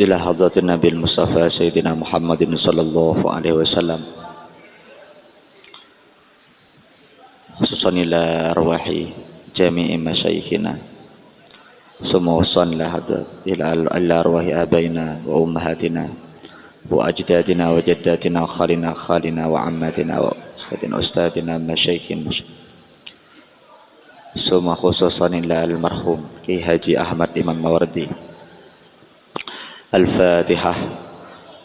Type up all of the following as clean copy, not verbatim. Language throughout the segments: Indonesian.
إلى حضرة النبي المصطفى سيدنا محمد صلى الله عليه وسلم، خصوصا إلى أرواح جميع مشايخنا، ثم وصلنا إلى أرواح آبائنا وأمهاتنا وأجدادنا وجداتنا وخالنا وعماتنا وأستاذنا مشايخنا، ثم خصوصا إلى المرحوم كي حاجي أحمد إمام ماوردي. الفاتحة.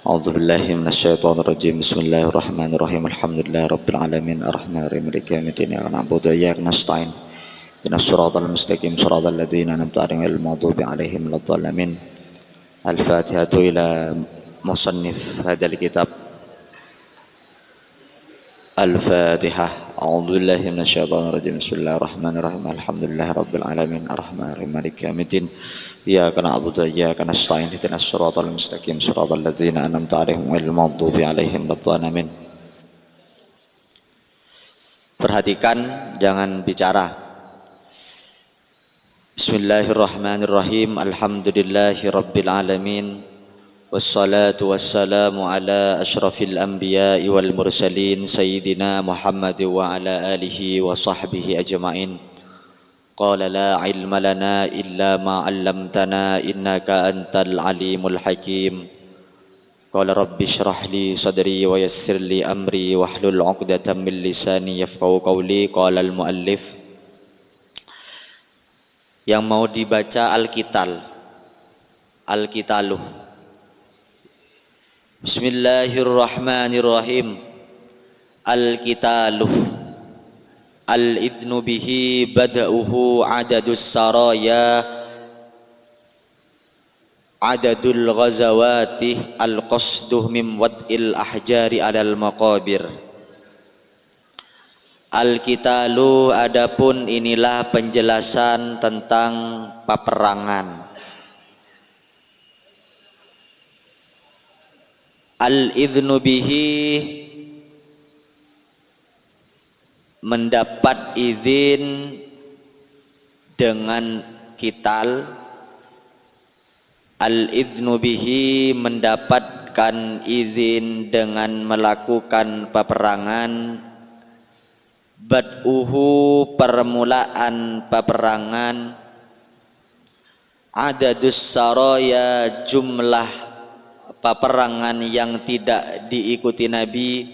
أعوذ بالله من الشيطان الرجيم. بسم الله الرحمن الرحيم. الحمد لله رب العالمين الرحمن الرحيم مالك يوم الدين إياك نعبد وإياك نستعين اهدنا الصراط المستقيم صراط الذين أنعمت عليهم غير المغضوب عليهم ولا الضالين. الفاتحة إلى مصنف هذا الكتاب. الفاتحة. أعوذ بالله من الشيطان الرجيم. بسم الله الرحمن الرحيم. الحمد لله رب العالمين الرحمن الرحيم مالك يوم الدين إياك نعبد وإياك نستعين اهدنا الصراط المستقيم صراط الذين أنعمت عليهم غير المغضوب عليهم ولا الضالين. Perhatikan, jangan bicara. Bismillahirrahmanirrahim. Alhamdulillahi rabbil alamin. Wassalatu wassalamu ala asyrafil anbiya'i wal mursalin Sayyidina Muhammad wa ala alihi wa sahbihi ajma'in. Qala la ilma lana illa ma 'allamtana innaka antal alimul hakim. Qala rabbi shrah li sadri wa yassir li amri wahlul 'uqdatam min lisani yafqahu qawli. Qala al muallif. Yang mau dibaca Al-Qitaluh. Bismillahirrahmanirrahim. Al-Qitaluh. Al-idnu bihi bada'uhu adadus saraya adadul ghazawati al-qasduh min wad'il ahjari alal maqabir. Al-Qitaluh, adapun inilah penjelasan tentang peperangan. Al-idnu bihi, mendapat izin dengan qital. Al-idnu bihi, mendapatkan izin dengan melakukan peperangan. Bad'uhu, permulaan peperangan. Adadus saraya, jumlah peperangan yang tidak diikuti Nabi.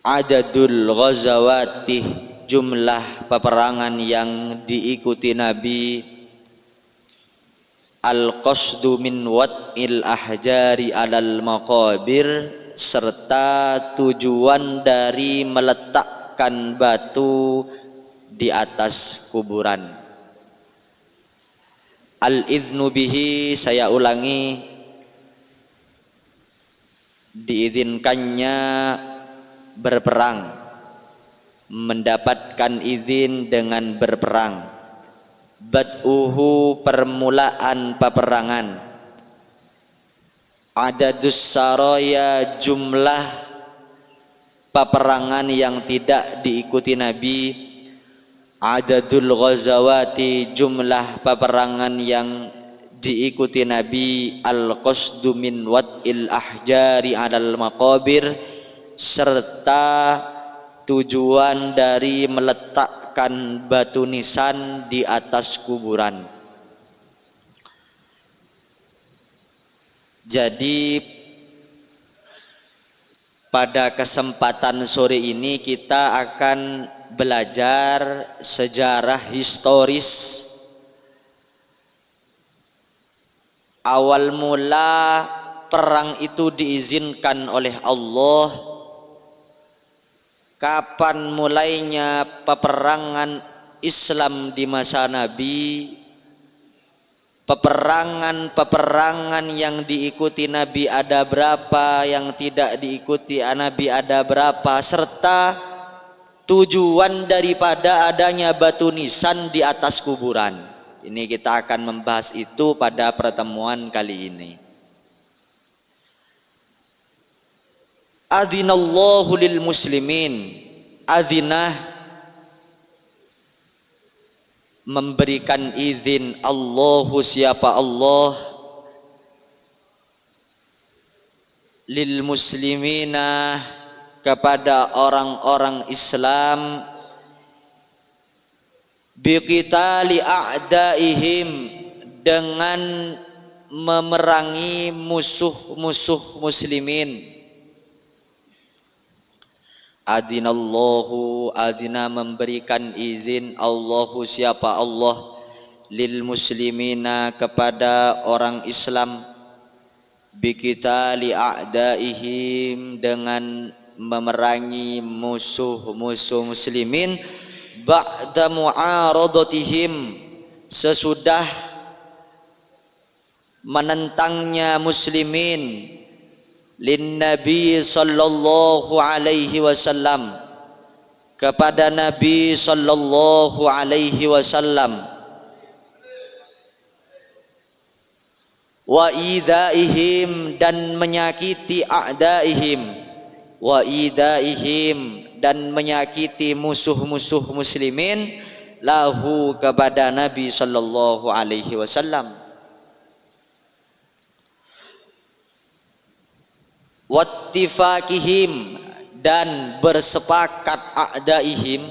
Adadul ghazawati, jumlah peperangan yang diikuti Nabi. Al-qasdu min wad'il ahjari alal maqabir, serta tujuan dari meletakkan batu di atas kuburan. Al-idnu bihi, saya ulangi, diizinkannya berperang, mendapatkan izin dengan berperang. Bad'uhu, permulaan peperangan. Adadus saraya, jumlah peperangan yang tidak diikuti Nabi. Adadul ghazawati, jumlah peperangan yang diikuti Nabi. Al-qasdu min wad'il ahjari 'alal maqabir, serta tujuan dari meletakkan batu nisan di atas kuburan. Jadi pada kesempatan sore ini kita akan belajar sejarah historis awal mula perang itu diizinkan oleh Allah. Kapan mulainya peperangan Islam di masa Nabi? Peperangan yang diikuti Nabi ada berapa, yang tidak diikuti Nabi ada berapa, serta tujuan daripada adanya batu nisan di atas kuburan. Ini kita akan membahas itu pada pertemuan kali ini. Adzinallahu lil muslimin. Adzinah, memberikan izin Allahu siapa Allah lil muslimina kepada orang-orang Islam biqitali a'daihim dengan memerangi musuh-musuh muslimin. Adinallahu, adina memberikan izin Allahu siapa Allah lil muslimina kepada orang Islam biqitali a'daihim dengan memerangi musuh-musuh muslimin ba'da mu'aradatihim sesudah menentangnya muslimin lin Nabi sallallahu alaihi wasallam kepada Nabi sallallahu alaihi wasallam wa idaihim dan menyakiti a'daihim wa idaihim dan menyakiti musuh-musuh muslimin lahu kepada Nabi sallallahu alaihi wasallam wattifaqihim dan bersepakat a'daihim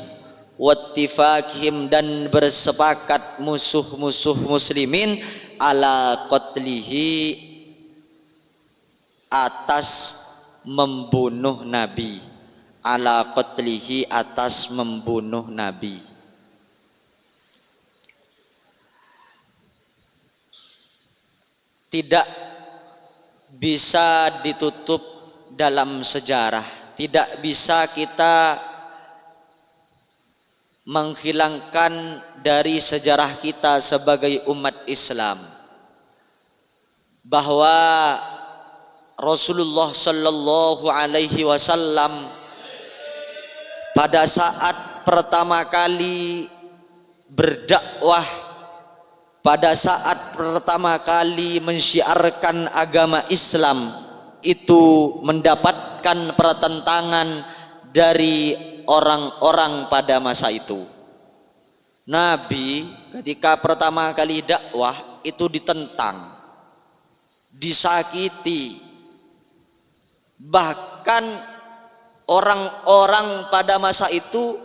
wattifaqihim dan bersepakat musuh-musuh muslimin ala qatlihi atas membunuh Nabi ala qatlihi atas membunuh Nabi. Tidak bisa ditutup dalam sejarah, tidak bisa kita menghilangkan dari sejarah kita sebagai umat Islam bahwa Rasulullah sallallahu alaihi wasallam pada saat pertama kali berdakwah, pada saat pertama kali mensyiarkan agama Islam itu mendapatkan pertentangan dari orang-orang pada masa itu. Nabi ketika pertama kali dakwah itu ditentang, disakiti, bahkan orang-orang pada masa itu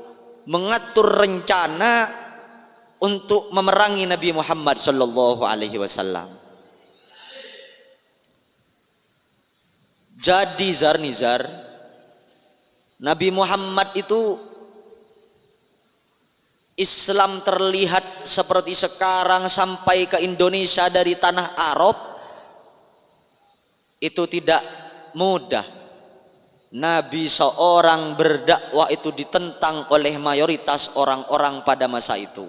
mengatur rencana untuk memerangi Nabi Muhammad sallallahu alaihi wasallam. Jadi zar-nizar Nabi Muhammad itu Islam terlihat seperti sekarang sampai ke Indonesia dari tanah Arab itu tidak mudah. Nabi seorang berdakwah itu ditentang oleh mayoritas orang-orang pada masa itu.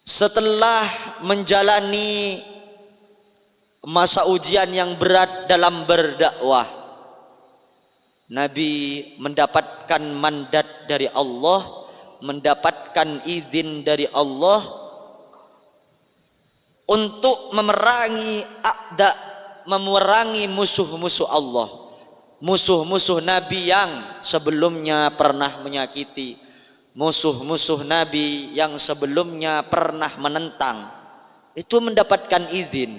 Setelah menjalani masa ujian yang berat dalam berdakwah, Nabi mendapatkan mandat dari Allah, mendapatkan izin dari Allah untuk memerangi musuh-musuh Allah, musuh-musuh Nabi yang sebelumnya pernah menyakiti, musuh-musuh Nabi yang sebelumnya pernah menentang, itu mendapatkan izin.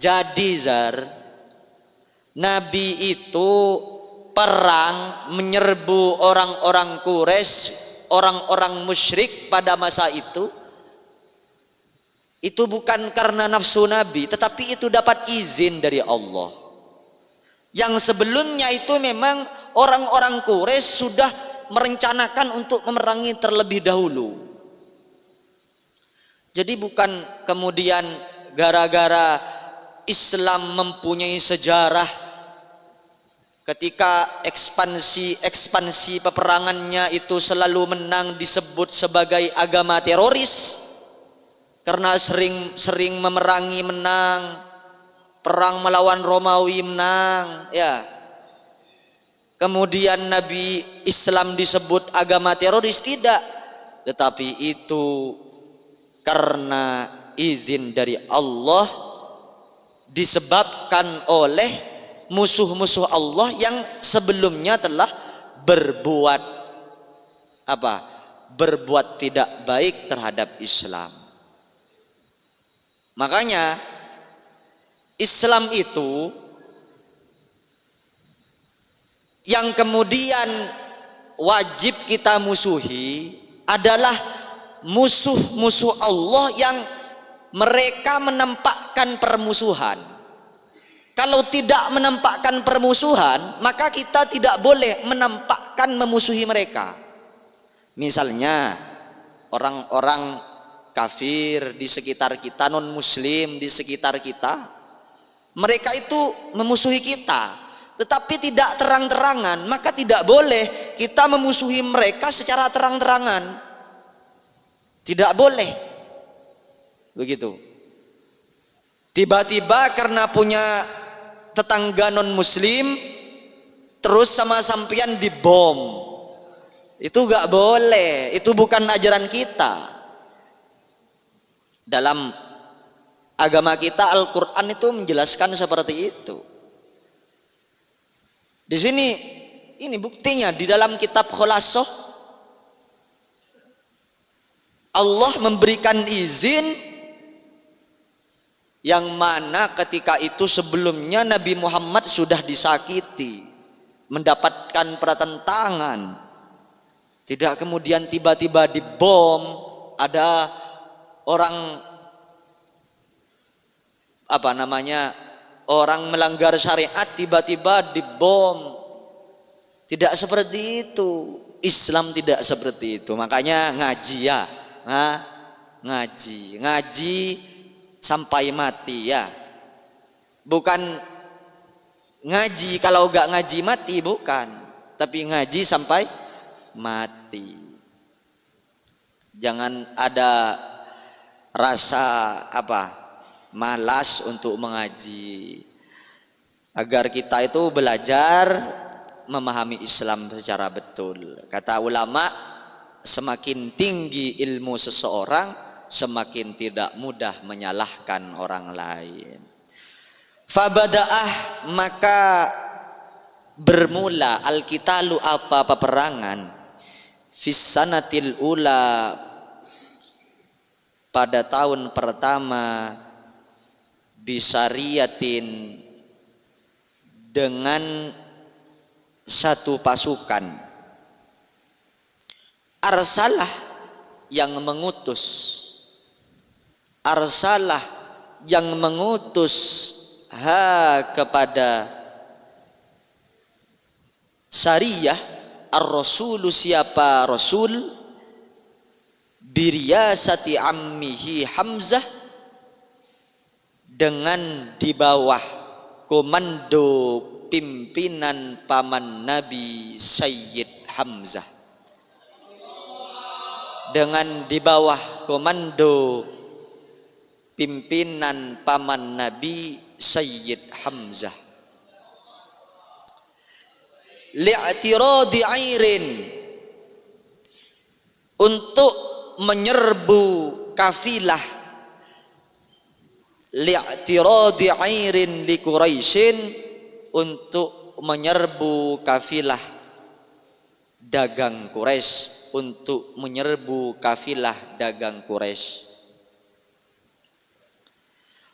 Jadi zar, Nabi itu perang menyerbu orang-orang Quraisy, orang-orang musyrik pada masa itu bukan karena nafsu Nabi, tetapi itu dapat izin dari Allah. Yang sebelumnya itu memang orang-orang Quraisy sudah merencanakan untuk memerangi terlebih dahulu. Jadi bukan kemudian gara-gara Islam mempunyai sejarah ketika ekspansi peperangannya itu selalu menang disebut sebagai agama teroris. Karena sering memerangi menang, perang melawan Romawi menang, ya. Kemudian Nabi Islam disebut agama teroris, tidak. Tetapi itu karena izin dari Allah, disebabkan oleh musuh-musuh Allah yang sebelumnya telah berbuat apa? berbuat tidak baik terhadap Islam. Makanya Islam itu yang kemudian wajib kita musuhi adalah musuh-musuh Allah yang mereka menampakkan permusuhan. Kalau tidak menampakkan permusuhan, maka kita tidak boleh menampakkan memusuhi mereka. Misalnya orang-orang kafir di sekitar kita, non muslim di sekitar kita, mereka itu memusuhi kita, tetapi tidak terang-terangan, maka tidak boleh kita memusuhi mereka secara terang-terangan. Tidak boleh. Begitu. Tiba-tiba karena punya tetangga non muslim terus sama sampean dibom, itu gak boleh. Itu bukan ajaran kita. Dalam agama kita Al-Quran itu menjelaskan seperti itu. Di sini ini buktinya di dalam kitab Khulasoh Allah memberikan izin yang mana ketika itu sebelumnya Nabi Muhammad sudah disakiti, mendapatkan pertentangan. Tidak kemudian tiba-tiba dibom, ada orang orang melanggar syariat tiba-tiba dibom. Tidak seperti itu. Islam tidak seperti itu. Makanya ngaji ya. Ngaji sampai mati ya. Bukan ngaji kalau gak ngaji mati, bukan. Tapi ngaji sampai mati. Jangan ada rasa malas untuk mengaji. Agar kita itu belajar memahami Islam secara betul. Kata ulama, semakin tinggi ilmu seseorang, semakin tidak mudah menyalahkan orang lain. Fabada'ah, maka bermula al-qitalu peperangan fissanatil ula, pada tahun pertama, bisariyatin, dengan satu pasukan, arsalah yang mengutus, kepada Sariyah ar-rasulu, siapa rasul, biriyasati ammihi Hamzah, dengan di bawah komando pimpinan paman Nabi Sayyid Hamzah. Dengan di bawah komando pimpinan paman Nabi Sayyid Hamzah. Li'tiradi airin, untuk menyerbu kafilah, li'tiradi airin li Quraisyin, untuk menyerbu kafilah dagang Quraisy, untuk menyerbu kafilah dagang Quraisy.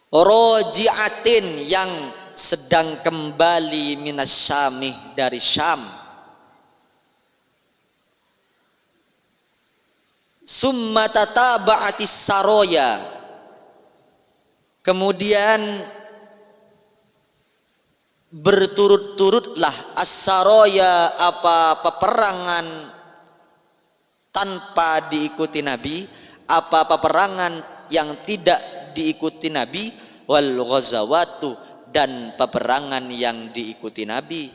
Roji'atin, yang sedang kembali minas Syamih, dari Syam. Summa tataba'atis saroya, kemudian berturut-turutlah as-saroya, peperangan tanpa diikuti Nabi, peperangan yang tidak diikuti Nabi, wal ghazawatu, dan peperangan yang diikuti Nabi.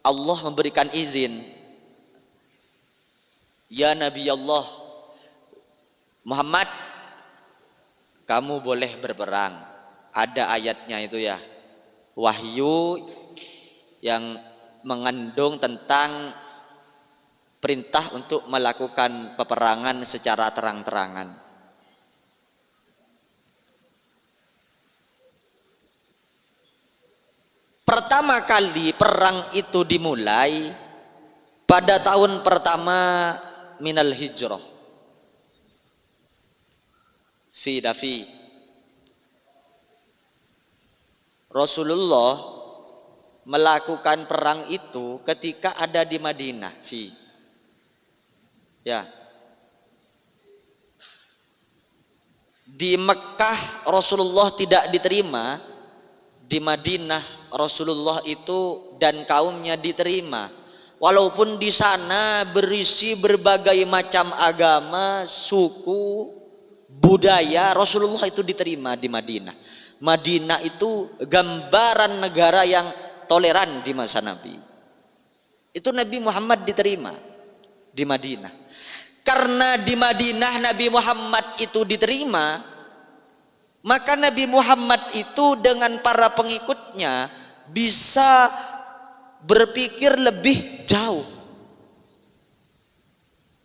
Allah memberikan izin, ya Nabi Allah Muhammad, kamu boleh berperang. Ada ayatnya itu ya, wahyu yang mengandung tentang perintah untuk melakukan peperangan secara terang-terangan. Pertama pertama kali perang itu dimulai pada tahun pertama minal hijrah. Fi Rasulullah melakukan perang itu ketika ada di Madinah. Ya. Di Mekah Rasulullah tidak diterima, di Madinah Rasulullah itu dan kaumnya diterima. Walaupun di sana berisi berbagai macam agama, suku, budaya, Rasulullah itu diterima di Madinah. Madinah itu gambaran negara yang toleran di masa Nabi. Itu Nabi Muhammad diterima di Madinah. Karena di Madinah Nabi Muhammad itu diterima, maka Nabi Muhammad itu dengan para pengikutnya bisa berpikir lebih jauh.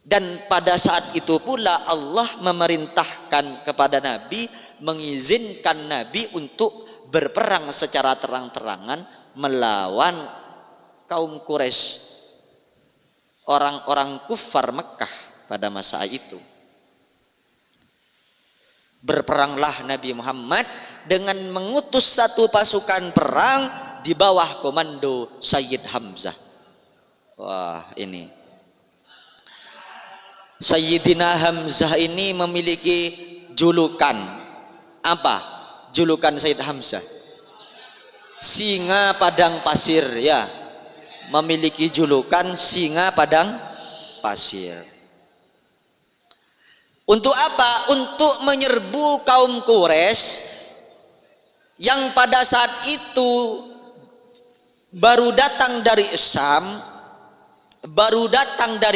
Dan pada saat itu pula Allah memerintahkan kepada Nabi, mengizinkan Nabi untuk berperang secara terang-terangan melawan kaum Quraisy, orang-orang kufar Mekah pada masa itu. Berperanglah Nabi Muhammad dengan mengutus satu pasukan perang di bawah komando Sayyid Hamzah. Wah, ini Sayyidina Hamzah ini memiliki julukan. Apa julukan Sayyid Hamzah? Singa padang pasir, ya. Memiliki julukan singa padang pasir. Untuk apa? Untuk menyerbu kaum Quraisy yang pada saat itu baru datang dari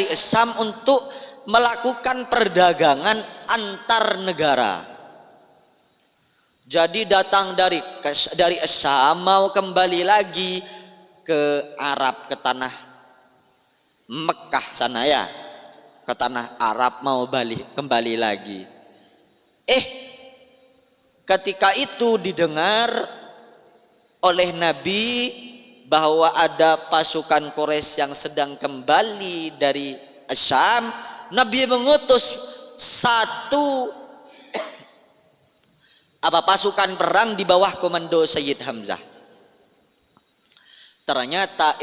Syam untuk melakukan perdagangan antar negara. Jadi datang dari Syam mau kembali lagi ke Arab, ke tanah Mekah sana, ya. Ke tanah Arab mau kembali lagi. Ketika itu didengar oleh Nabi bahwa ada pasukan Quraisy yang sedang kembali dari Syam. Nabi mengutus satu pasukan perang di bawah komando Sayyid Hamzah. Ternyata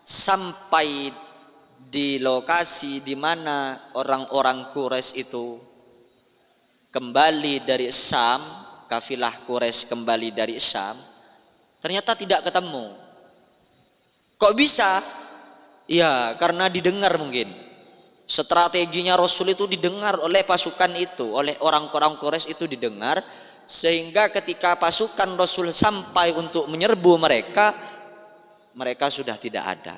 sampai di lokasi di mana orang-orang Quraisy itu kembali dari Syam, kafilah Quraisy kembali dari Syam, ternyata tidak ketemu. Kok bisa? Ya, karena didengar mungkin. Strateginya Rasul itu didengar oleh pasukan itu, oleh orang-orang Quraisy itu didengar, sehingga ketika pasukan Rasul sampai untuk menyerbu mereka sudah tidak ada.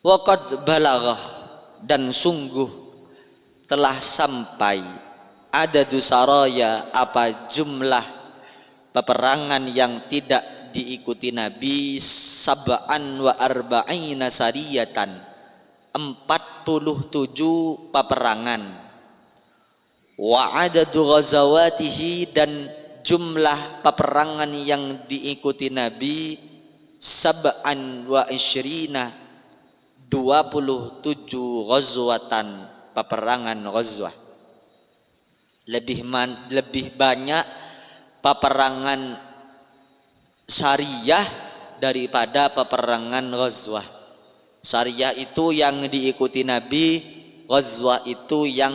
Waqad balaghah, dan sungguh telah sampai adadu saraya, jumlah peperangan yang tidak diikuti Nabi, sab'an wa arba'ina sariyatan, 47 peperangan. Wa adadu ghazawatihi, dan jumlah peperangan yang diikuti Nabi, sab'an wa isyrina, 27 ghazwatan, peperangan ghazwah. Lebih banyak peperangan syariah daripada peperangan ghazwah. Syariah itu yang diikuti Nabi, ghazwah itu yang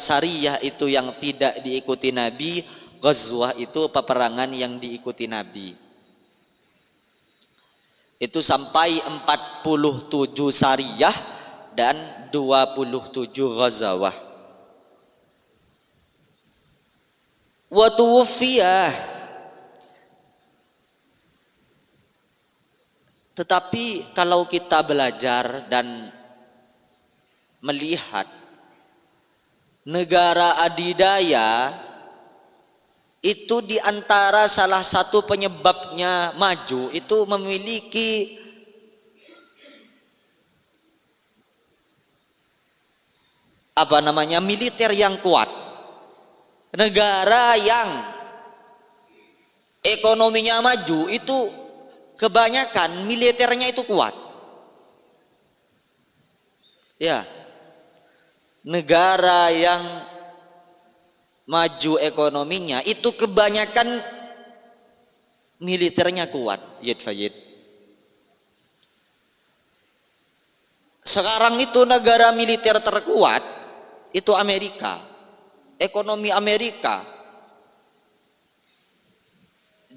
syariah itu yang tidak diikuti Nabi, ghazwah itu peperangan yang diikuti Nabi. Itu sampai 47 syariah dan 27 ghazawah. Wa tuwfiyah, tetapi kalau kita belajar dan melihat negara adidaya itu di antara salah satu penyebabnya maju itu memiliki militer yang kuat. Negara yang ekonominya maju itu kebanyakan militernya itu kuat. Ya. Negara yang maju ekonominya itu kebanyakan militernya kuat. Fayid. Sekarang itu negara militer terkuat itu Amerika. Ekonomi Amerika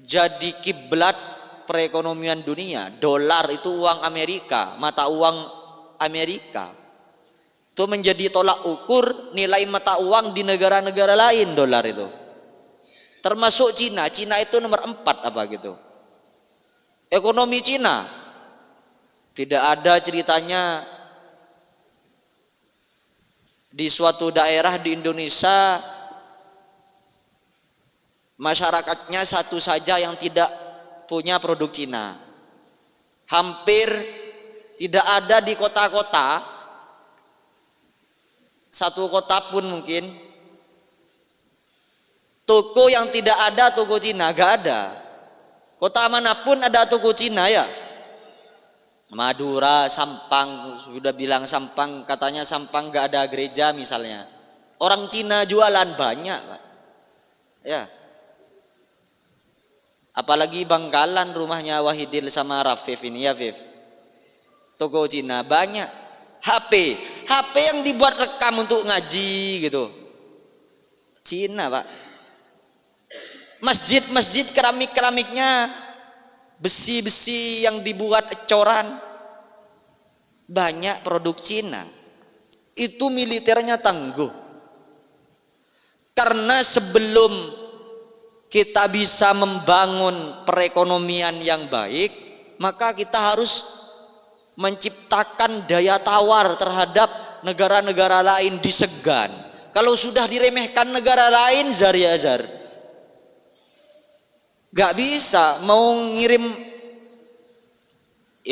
jadi kiblat perekonomian dunia. Dolar itu uang Amerika, mata uang Amerika. Itu menjadi tolak ukur nilai mata uang di negara-negara lain, dolar itu. Termasuk Cina. Cina itu nomor 4 apa gitu. Ekonomi Cina. Tidak ada ceritanya di suatu daerah di Indonesia masyarakatnya satu saja yang tidak punya produk Cina. Hampir tidak ada di kota-kota, satu kota pun mungkin, toko yang tidak ada toko Cina, gak ada. Kota manapun ada toko Cina ya. Madura, Sampang, sudah bilang Sampang, katanya Sampang gak ada gereja misalnya. Orang Cina jualan banyak, Pak. Ya. Apalagi Bangkalan rumahnya Wahidil sama Rafif ini ya, Fif. Toko Cina banyak. HP yang dibuat rekam untuk ngaji gitu. Cina, Pak. Masjid keramiknya besi-besi yang dibuat ecoran. Banyak produk Cina. Itu militernya tangguh. Karena sebelum kita bisa membangun perekonomian yang baik, maka kita harus menciptakan daya tawar terhadap negara-negara lain disegan. Kalau sudah diremehkan negara lain, zar ya zar. Gak bisa mau ngirim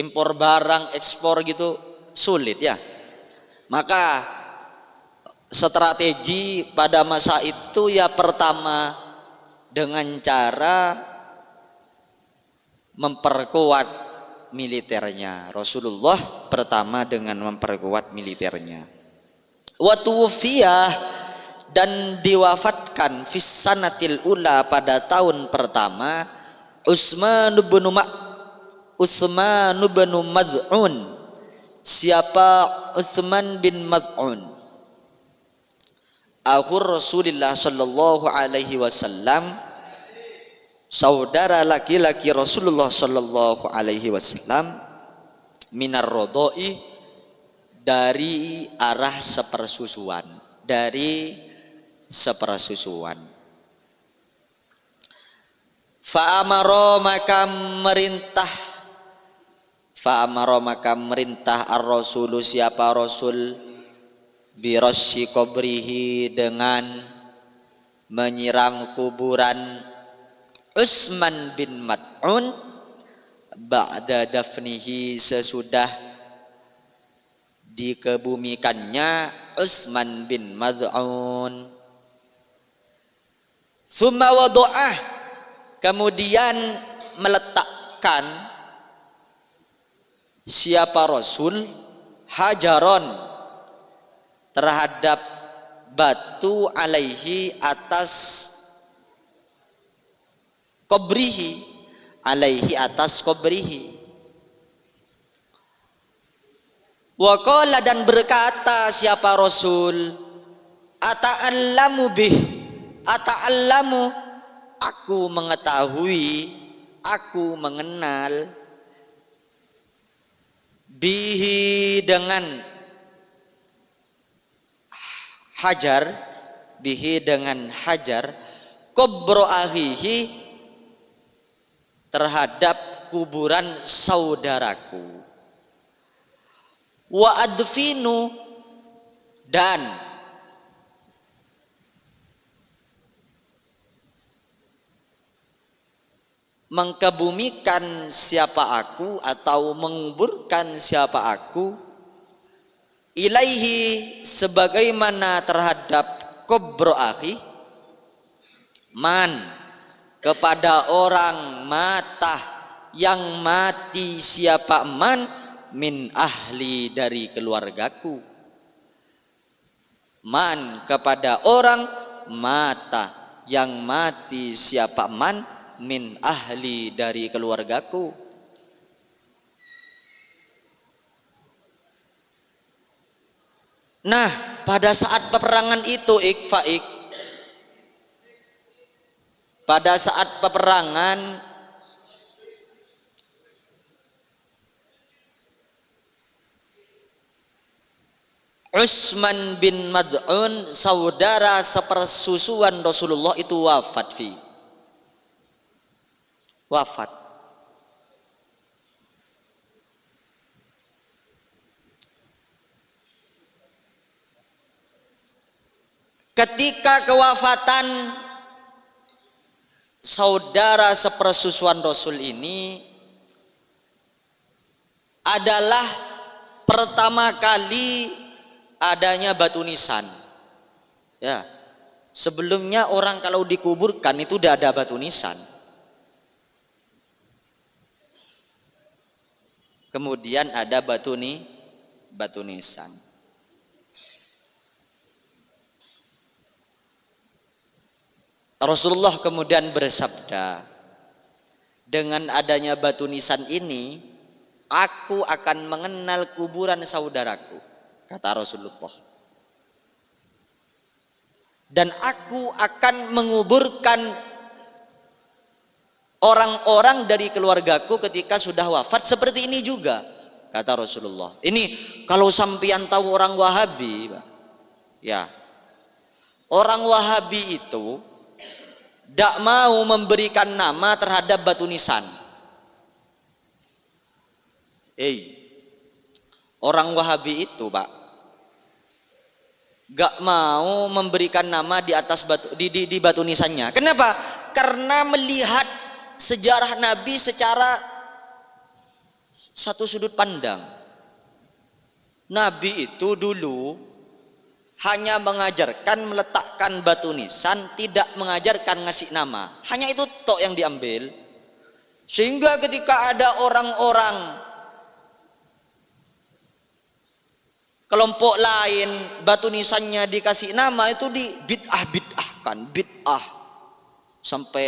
impor barang, ekspor gitu sulit ya. Maka strategi pada masa itu ya pertama dengan cara memperkuat militernya. Rasulullah pertama dengan memperkuat militernya. Wa tuwfiyah, dan diwafatkan fis sanatil ula pada tahun pertama Utsman bin Maz'un. Siapa Utsman bin Maz'un? Akhur Rasulullah sallallahu alaihi wasallam, saudara laki-laki Rasulullah sallallahu alaihi wasallam, minar rodoi, dari arah sepersusuan, Fa'amaro maka merintah ar-rasulu, siapa Rasul, birasyi qabrihi, dengan menyiram kuburan Utsman bin Maz'un, ba'da dafnihi, sesudah dikebumikannya Utsman bin Maz'un. Tsumma wada'ah, kemudian meletakkan siapa Rasul hajaron, terhadap batu, alaihi, atas qabrihi, alaihi, atas qabrihi. Wa qala, dan berkata siapa Rasul, ata'allamu bih, ata'allamu, aku mengetahui, aku mengenal, bihi, dengan hajar, bihi, dengan hajar, kubro akhihi, terhadap kuburan saudaraku, wa adfinu, dan mengkebumikan siapa aku, atau menguburkan siapa aku, ilaihi, sebagaimana terhadap kubro akhi, Man, kepada orang mata yang mati siapa man, min ahli dari keluargaku. Man, kepada orang mata yang mati siapa man, min ahli dari keluargaku. Nah, pada saat peperangan itu pada saat peperangan Utsman bin Mad'un, saudara sepersusuan Rasulullah itu wafat. Ketika kewafatan saudara sepersusuan Rasul ini adalah pertama kali adanya batu nisan. Ya. Sebelumnya orang kalau dikuburkan itu udah ada batu nisan. Kemudian ada batu nisan. Rasulullah kemudian bersabda, dengan adanya batu nisan ini, aku akan mengenal kuburan saudaraku, kata Rasulullah. Dan aku akan menguburkan orang-orang dari keluargaku ketika sudah wafat seperti ini juga, kata Rasulullah. Ini kalau sampeyan tahu orang Wahabi, ya, orang Wahabi itu tidak mau memberikan nama terhadap batu nisan. Orang Wahabi itu, Pak, gak mau memberikan nama di atas batu di batu nisannya. Kenapa? Karena melihat sejarah Nabi secara satu sudut pandang. Nabi itu dulu hanya mengajarkan meletakkan batu nisan, tidak mengajarkan ngasih nama. Hanya itu tok yang diambil. Sehingga ketika ada orang-orang kelompok lain batu nisannya dikasih nama, itu di bid'ah sampai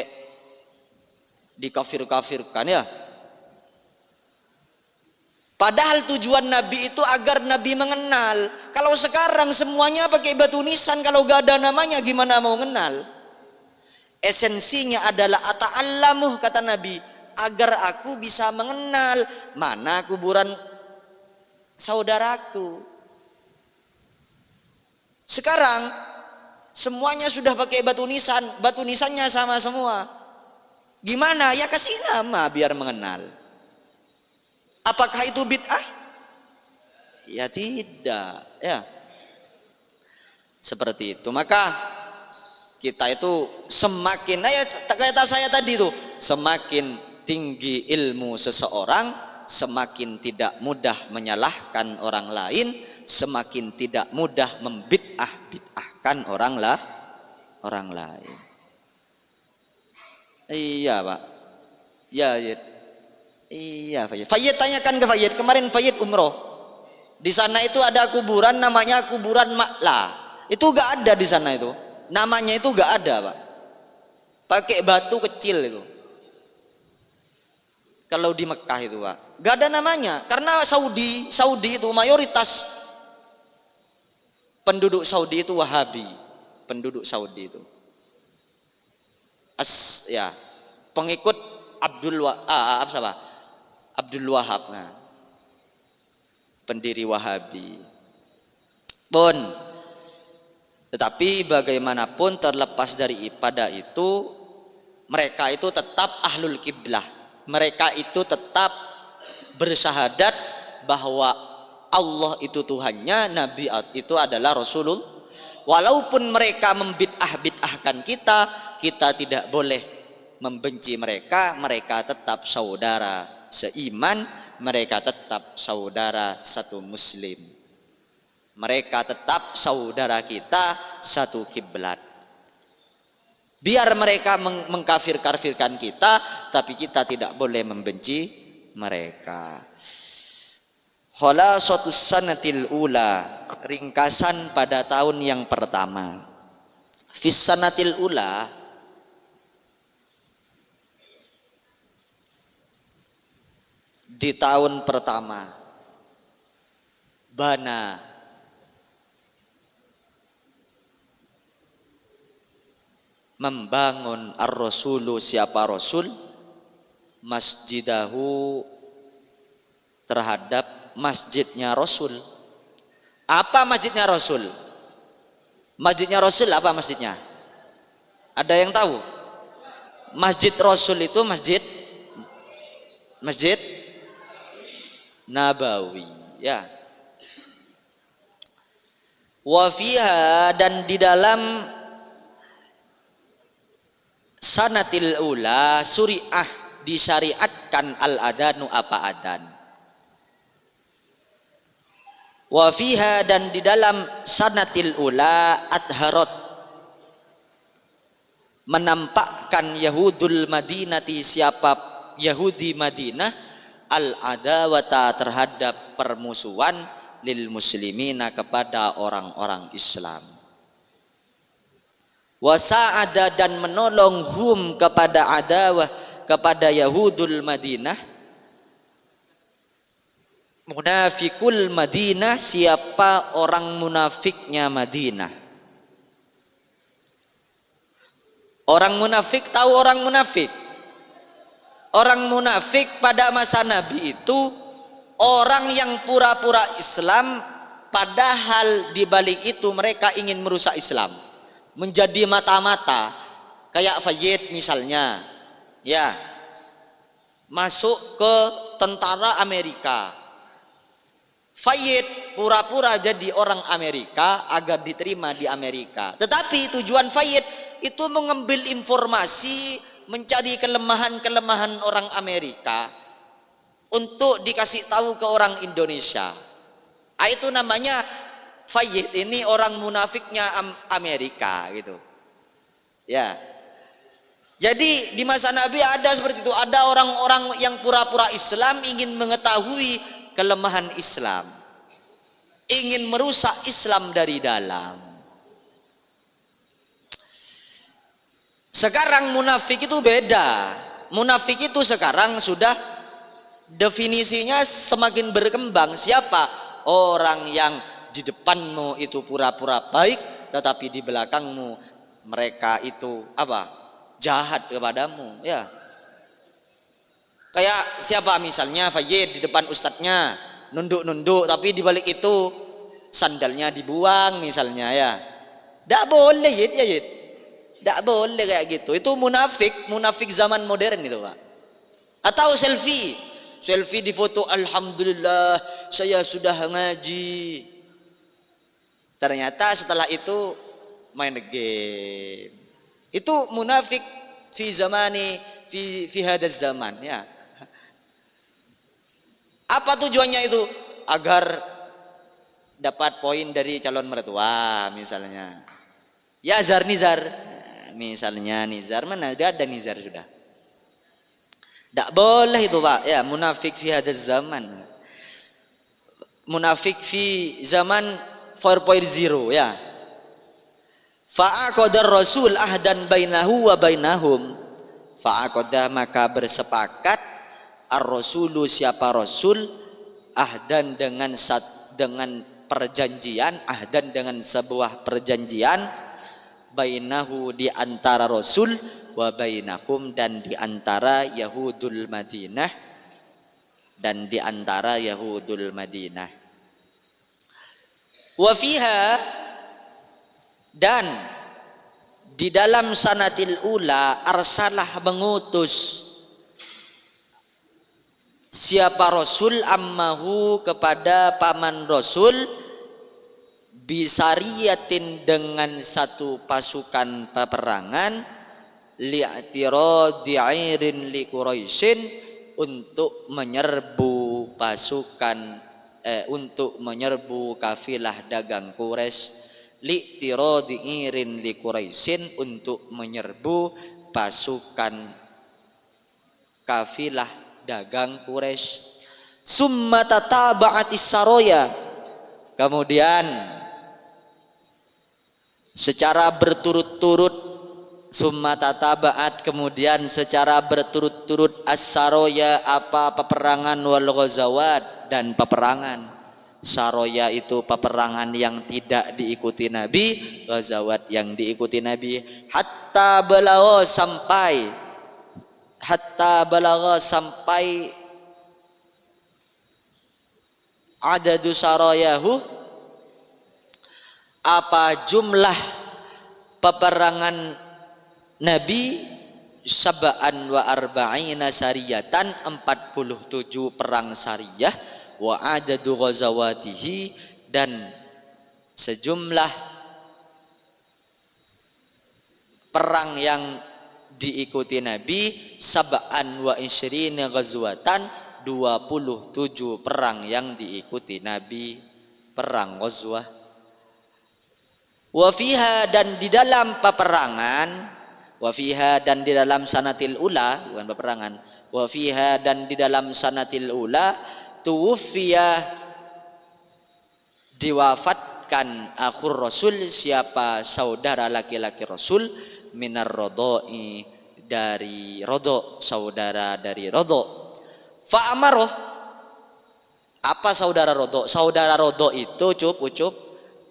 dikafir-kafirkan, ya. Padahal tujuan Nabi itu agar Nabi mengenal. Kalau sekarang semuanya pakai batu nisan, kalau gak ada namanya gimana mau mengenal? Esensinya adalah ata'allamuh, kata Nabi, agar aku bisa mengenal mana kuburan saudaraku. Sekarang semuanya sudah pakai batu nisan, batu nisannya sama semua. Gimana? Ya kasih nama biar mengenal. Apakah itu bid'ah? Ya tidak, ya. Seperti itu. Maka kita itu semakin, kata saya tadi tuh, semakin tinggi ilmu seseorang, semakin tidak mudah menyalahkan orang lain, semakin tidak mudah membid'ahkan orang lain. Iya, Pak. Ya, ya. Iya, Fayyid tanyakan ke Fayyid. Kemarin Fayyid umroh. Di sana itu ada kuburan namanya kuburan Ma'la. Itu gak ada di sana itu. Namanya itu gak ada, Pak. Pakai batu kecil itu. Kalau di Mekah itu, Pak, gak ada namanya. Karena Saudi itu mayoritas penduduk Saudi itu Wahabi. Penduduk Saudi itu. Pengikut Abdul Wahab, nah, pendiri Wahabi. Tetapi bagaimanapun terlepas daripada itu, mereka itu tetap ahlul kiblah. Mereka itu tetap bersyahadat bahwa Allah itu Tuhannya, Nabi itu adalah Rasulullah. Walaupun mereka membid'ahkan kita tidak boleh membenci mereka. Mereka tetap saudara seiman, mereka tetap saudara satu muslim, mereka tetap saudara kita satu kiblat. Biar mereka mengkafir-kafirkan kita, tapi kita tidak boleh membenci mereka. Khulasatus sanatil ula, ringkasan pada tahun yang pertama. Fis sanatil ula, di tahun pertama, bana membangun ar-rasulu, siapa rasul, masjidahu, terhadap masjidnya rasul. Apa masjidnya rasul? Masjidnya rasul apa masjidnya? Ada yang tahu? Masjid rasul itu masjid Nabawi, ya. Wa fiha, dan di dalam sanatil ula suri'ah, disyariatkan al-adanu, apa adan. Wa fiha, dan di dalam sanatil ula adharat, menampakkan Yahudul Madinati, siapa Yahudi Madinah, al-adawata, terhadap permusuhan, lil muslimina, kepada orang-orang Islam. Wasa'ada, dan menolong hum, kepada adawah, kepada Yahudul Madinah, munafikul Madinah, siapa orang munafiknya Madinah. Orang munafik, tahu orang munafik? Orang munafik pada masa Nabi itu orang yang pura-pura Islam, padahal di balik itu mereka ingin merusak Islam, menjadi mata-mata. Kayak Fayyid misalnya, ya, masuk ke tentara Amerika. Fayyid pura-pura jadi orang Amerika agar diterima di Amerika. Tetapi tujuan Fayyid itu mengambil informasi, mencari kelemahan-kelemahan orang Amerika untuk dikasih tahu ke orang Indonesia. Itu namanya Fayyid, ini orang munafiknya Amerika gitu. Ya. Jadi di masa Nabi ada seperti itu, ada orang-orang yang pura-pura Islam, ingin mengetahui kelemahan Islam, ingin merusak Islam dari dalam. Sekarang munafik itu beda. Munafik itu sekarang sudah definisinya semakin berkembang. Siapa? Orang yang di depanmu itu pura-pura baik, tetapi di belakangmu mereka itu apa? Jahat kepadamu, ya. Kayak siapa misalnya Fayyid di depan ustadznya nunduk-nunduk, tapi di balik itu sandalnya dibuang misalnya, ya. Tidak boleh, ya, Yid. Tidak boleh kayak gitu. Itu munafik zaman modern itu, Pak. Atau selfie di foto, alhamdulillah saya sudah ngaji. Ternyata setelah itu main game. Itu munafik fi hadaz zaman, ya. Apa tujuannya itu? Agar dapat poin dari calon mertua misalnya. Ya, nizar. Misalnya nizar, mana ada nizar sudah. Tak boleh itu, Pak. Ya, munafik fi hadaz zaman. Munafik fi zaman 4.0, ya. Fa'aqadar rasul ahdan bainahu wa bainahum. Fa'aqadah, maka bersepakat, ar-rasulu, siapa rasul, ahdan, dengan perjanjian, ahdan, dengan sebuah perjanjian, bainahu, di antara rasul, wa bainahum, dan di antara Yahudul Madinah, dan di antara Yahudul Madinah. Wa fiha, dan di dalam sanatil ula, arsalah, mengutus, siapa rasul, ammahu, kepada paman rasul, bisariyatin, dengan satu pasukan peperangan, li'tiradi 'airin li Quraisyin, untuk menyerbu pasukan untuk menyerbu kafilah dagang Quraisy, li'tiradi irin li Quraisyin, untuk menyerbu pasukan kafilah dagang Quraisy. Summa tataba'atis saroya, kemudian secara berturut-turut, summa tataba'at, kemudian secara berturut-turut, as-saroya, apa peperangan, wal ghazawat, dan peperangan. Saroya itu peperangan yang tidak diikuti Nabi, ghazawat yang diikuti Nabi. Hatta balagha, sampai adadu saroyahu, apa jumlah peperangan Nabi, sab'an wa arba'ina sariyatan, 47 perang sariyah, wa adadu ghazawatihi, dan sejumlah perang yang diikuti Nabi, sab'an wa isyrina ghazwatan, 27 perang yang diikuti Nabi, perang ghazwah. Wa fiha, dan di dalam peperangan, wa fiha, dan di dalam sanatil ula, bukan peperangan, wa fiha, dan di dalam sanatil ula, tuwfiya, diwafatkan, akhur Rasul, siapa saudara laki-laki Rasul, minar rodoi, dari rodo, saudara dari rodo. Fa'amaroh, apa saudara rodo? Saudara rodo itu ucup,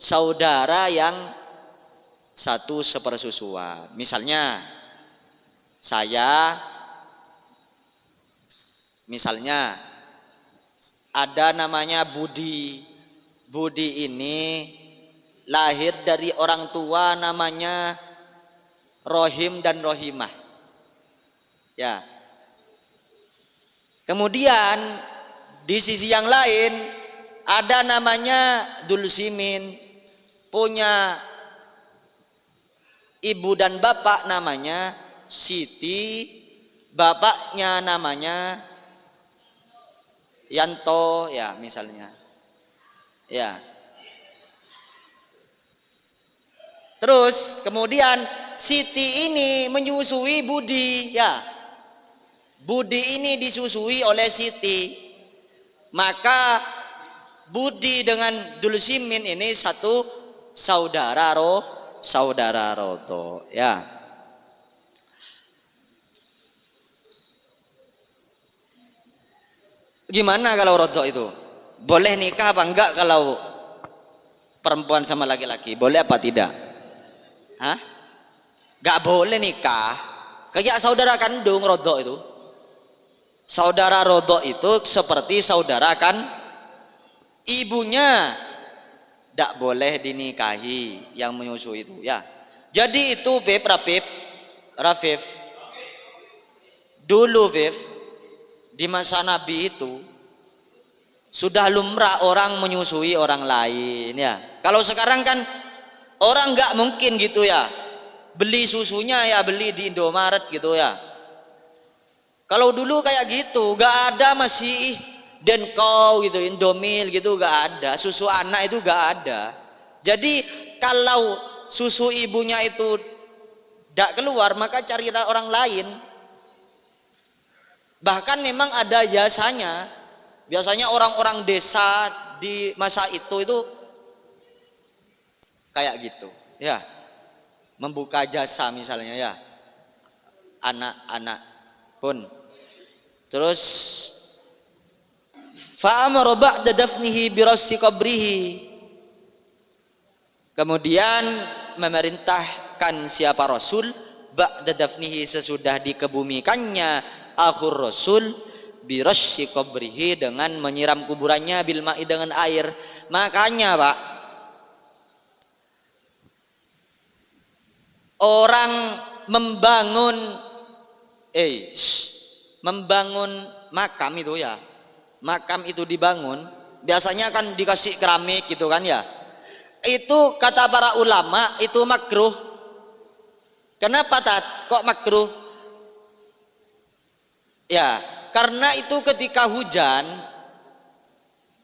saudara yang satu sepersusuan. Misalnya ada namanya Budi. Budi ini lahir dari orang tua namanya Rohim dan Rohimah. Ya. Kemudian di sisi yang lain ada namanya Dulsimin, punya ibu dan bapak namanya Siti, bapaknya namanya Yanto, ya misalnya. Ya. Terus kemudian Siti ini menyusui Budi, ya. Budi ini disusui oleh Siti. Maka Budi dengan Dulsimin ini satu saudara rodo, ya. Gimana kalau rodo itu? Boleh nikah apa enggak kalau perempuan sama laki-laki? Boleh apa tidak? Hah? Enggak boleh nikah. Kayak saudara kandung rodo itu. Saudara rodo itu seperti saudara kan ibunya, tidak boleh dinikahi yang menyusui itu, ya. Jadi itu Rafif, dulu di masa Nabi itu sudah lumrah orang menyusui orang lain, ya. Kalau sekarang kan orang nggak mungkin gitu, ya. Beli susunya ya beli di Indomaret gitu, ya. Kalau dulu kayak gitu, gak ada masih Denko gitu, Indomil gitu, gak ada. Susu anak itu gak ada. Jadi kalau susu ibunya itu gak keluar, maka cari orang lain. Bahkan memang ada jasanya. Biasanya orang-orang desa di masa itu kayak gitu, ya. Membuka jasa misalnya, ya. Anak-anak pun. Terus fa'amara ba'da dafnihi birassi qabrihi, kemudian memerintahkan siapa Rasul ba'da dafnihi, sesudah dikebumikannya akhur Rasul, birassi qabrihi, dengan menyiram kuburannya, bil ma'i, dengan air. Makanya Pak, orang membangun makam itu, ya. Makam itu dibangun, biasanya kan dikasih keramik gitu kan, ya. Itu kata para ulama itu makruh. Kenapa kok makruh? Ya, karena itu ketika hujan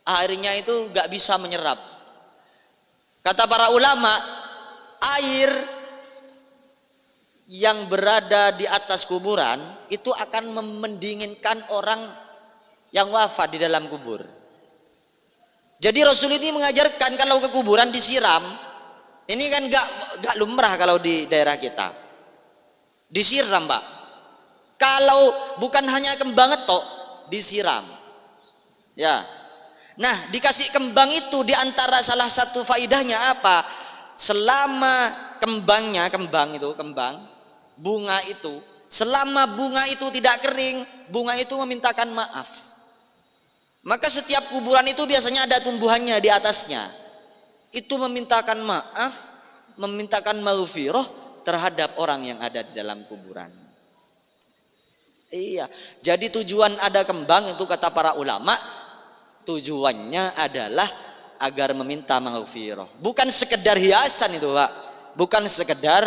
airnya itu gak bisa menyerap. Kata para ulama, air yang berada di atas kuburan itu akan mendinginkan orang yang wafat di dalam kubur. Jadi Rasul ini mengajarkan kalau ke kuburan disiram. Ini kan gak lumrah kalau di daerah kita. Disiram, Pak. Kalau bukan hanya kembang tok, disiram. Ya. Nah, dikasih kembang itu di antara salah satu faidahnya apa? Selama bunga itu, selama bunga itu tidak kering, bunga itu memintakan maaf. Maka setiap kuburan itu biasanya ada tumbuhannya di atasnya. Itu memintakan maaf, memintakan maghfirah terhadap orang yang ada di dalam kuburan. Iya, jadi tujuan ada kembang itu kata para ulama, tujuannya adalah agar meminta maghfirah. Bukan sekedar hiasan itu, Pak. Bukan sekedar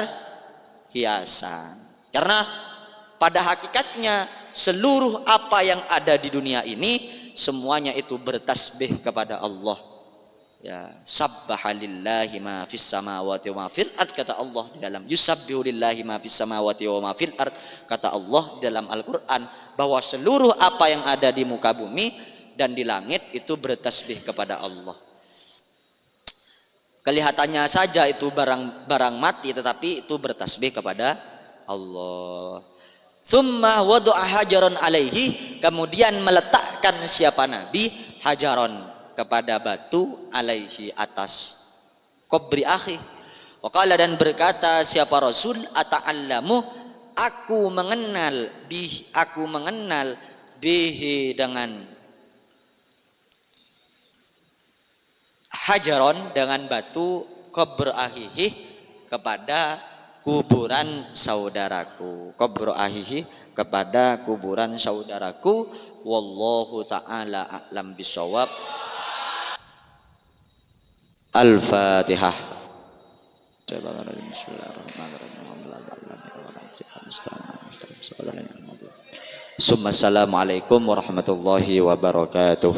hiasan. Karena pada hakikatnya seluruh apa yang ada di dunia ini semuanya itu bertasbih kepada Allah. Ya, sabbaha lillahi ma fis samawati wa ma fil ard, kata Allah di dalam yusabbihu lillahi ma fis samawati wa ma fil ard, kata Allah di dalam Al-Qur'an bahwa seluruh apa yang ada di muka bumi dan di langit itu bertasbih kepada Allah. Kelihatannya saja itu barang mati, tetapi itu bertasbih kepada Allah. Summa wada'a hajaron alaihi, kemudian meletakkan siapa Nabi hajaron kepada batu alaihi atas kubri akhi. Waqala, dan berkata siapa Rasul, ata'allamu, aku mengenal bihi dengan hajaron, dengan batu, kubur ahihi, kepada kuburan saudaraku. Kubur ahihi, kepada kuburan saudaraku. Wallahu ta'ala a'lam bisawab. Al-Fatihah. Assalamualaikum warahmatullahi wabarakatuh.